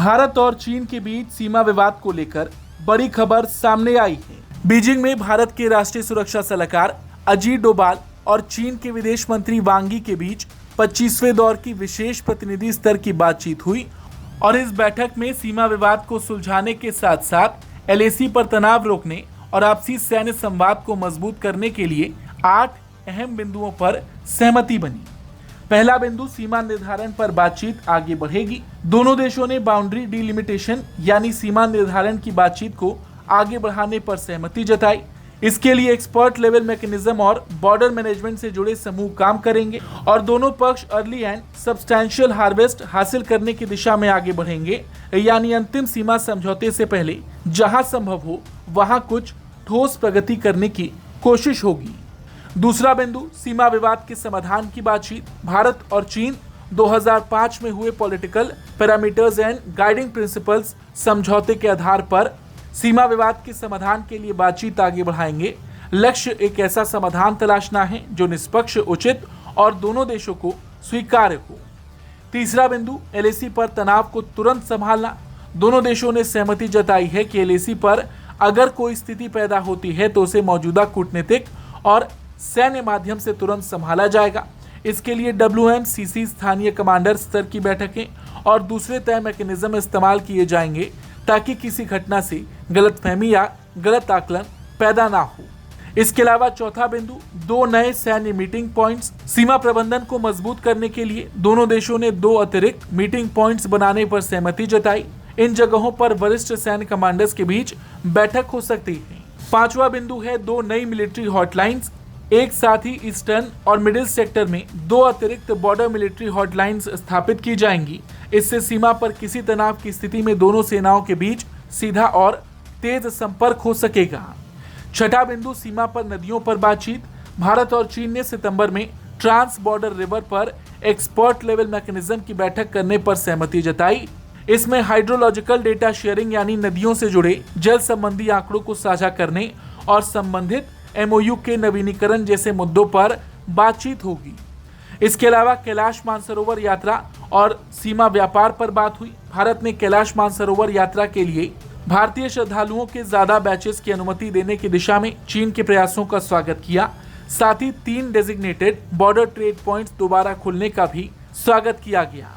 भारत और चीन के बीच सीमा विवाद को लेकर बड़ी खबर सामने आई है। बीजिंग में भारत के राष्ट्रीय सुरक्षा सलाहकार अजीत डोभाल और चीन के विदेश मंत्री वांग यी के बीच 25वें दौर की विशेष प्रतिनिधि स्तर की बातचीत हुई और इस बैठक में सीमा विवाद को सुलझाने के साथ साथ एलएसी पर तनाव रोकने और आपसी सैन्य संवाद को मजबूत करने के लिए 8 अहम बिंदुओं पर सहमति बनी। पहला बिंदु, सीमा निर्धारण पर बातचीत आगे बढ़ेगी। दोनों देशों ने बाउंड्री डिलिमिटेशन यानी सीमा निर्धारण की बातचीत को आगे बढ़ाने पर सहमति जताई। इसके लिए एक्सपर्ट लेवल मैकेनिज्म और बॉर्डर मैनेजमेंट से जुड़े समूह काम करेंगे और दोनों पक्ष अर्ली एंड सब्सटैंशियल हार्वेस्ट हासिल करने की दिशा में आगे बढ़ेंगे, यानी अंतिम सीमा समझौते से पहले जहां संभव हो वहां कुछ ठोस प्रगति करने की कोशिश होगी। दूसरा बिंदु, सीमा विवाद के समाधान की बातचीत। भारत और चीन 2005 में हुए political parameters and guiding principles समझौते के आधार पर सीमा विवाद के समाधान के लिए बातचीत आगे बढ़ाएंगे। लक्ष्य एक ऐसा समाधान तलाशना है जो निष्पक्ष, उचित और दोनों देशों को स्वीकार्य हो। तीसरा बिंदु, एलएसी पर तनाव को तुरंत संभालना। दोनों देशों ने सहमति जताई है कि एलएसी पर अगर कोई स्थिति पैदा होती है तो उसे मौजूदा कूटनीतिक और सैन्य माध्यम से तुरंत संभाला जाएगा। इसके लिए WMCC स्थानीय कमांडर स्तर की बैठकें और दूसरे तय मैकेनिज्म इस्तेमाल किए जाएंगे ताकि किसी घटना से गलतफहमी या गलत आकलन पैदा ना हो। इसके अलावा चौथा बिंदु, 2 नए सैन्य मीटिंग पॉइंट्स। सीमा प्रबंधन को मजबूत करने के लिए दोनों देशों ने 2 अतिरिक्त मीटिंग पॉइंट्स बनाने पर सहमति जताई। इन जगहों पर वरिष्ठ सैन्य कमांडर्स के बीच बैठक हो सकती है। पांचवा बिंदु है 2 नई मिलिट्री हॉटलाइंस। एक साथ ही ईस्टर्न और मिडिल सेक्टर में 2 अतिरिक्त बॉर्डर मिलिट्री हॉटलाइंस स्थापित की जाएंगी। इससे सीमा पर किसी तनाव की स्थिति में दोनों सेनाओं के बीच सीधा और तेज संपर्क हो सकेगा। छठा बिंदु, सीमा पर नदियों पर बातचीत। भारत और चीन ने सितंबर में ट्रांस बॉर्डर रिवर पर एक्सपर्ट लेवल मैकेनिज्म की बैठक करने पर सहमति जताई। इसमें हाइड्रोलॉजिकल डेटा शेयरिंग यानी नदियों से जुड़े जल संबंधी आंकड़ों को साझा करने और संबंधित MOU के नवीनीकरण जैसे मुद्दों पर बातचीत होगी। इसके अलावा कैलाश मानसरोवर यात्रा और सीमा व्यापार पर बात हुई। भारत ने कैलाश मानसरोवर यात्रा के लिए भारतीय श्रद्धालुओं के ज्यादा बैचेस की अनुमति देने की दिशा में चीन के प्रयासों का स्वागत किया। साथ ही 3 डेजिग्नेटेड बॉर्डर ट्रेड पॉइंट्स दोबारा खुलने का भी स्वागत किया गया।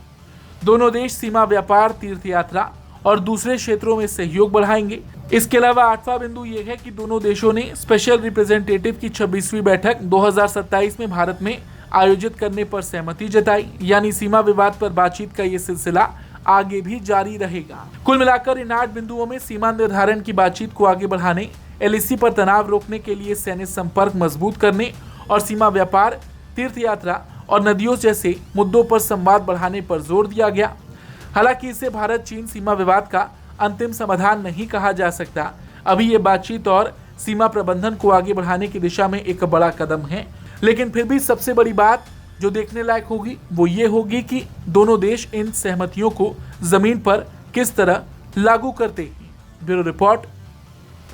दोनों देश सीमा व्यापार, तीर्थ यात्रा और दूसरे क्षेत्रों में सहयोग बढ़ाएंगे। इसके अलावा 8वां बिंदु यह है कि दोनों देशों ने स्पेशल रिप्रेजेंटेटिव की 26वीं बैठक 2027 में भारत में आयोजित करने पर सहमति जताई, यानी सीमा विवाद पर बातचीत का ये सिलसिला आगे भी जारी रहेगा। कुल मिलाकर इन 8 बिंदुओं में सीमा निर्धारण की बातचीत को आगे बढ़ाने, एलएसी पर तनाव रोकने के लिए सैन्य संपर्क मजबूत करने और सीमा व्यापार, तीर्थ यात्रा और नदियों जैसे मुद्दों पर संवाद बढ़ाने पर जोर दिया गया। हालांकि इसे भारत चीन सीमा विवाद का अंतिम समाधान नहीं कहा जा सकता। अभी ये बातचीत और सीमा प्रबंधन को आगे बढ़ाने की दिशा में एक बड़ा कदम है, लेकिन फिर भी सबसे बड़ी बात जो देखने लायक होगी वो ये होगी कि दोनों देश इन सहमतियों को जमीन पर किस तरह लागू करते हैं। Bureau report,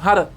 Bharat.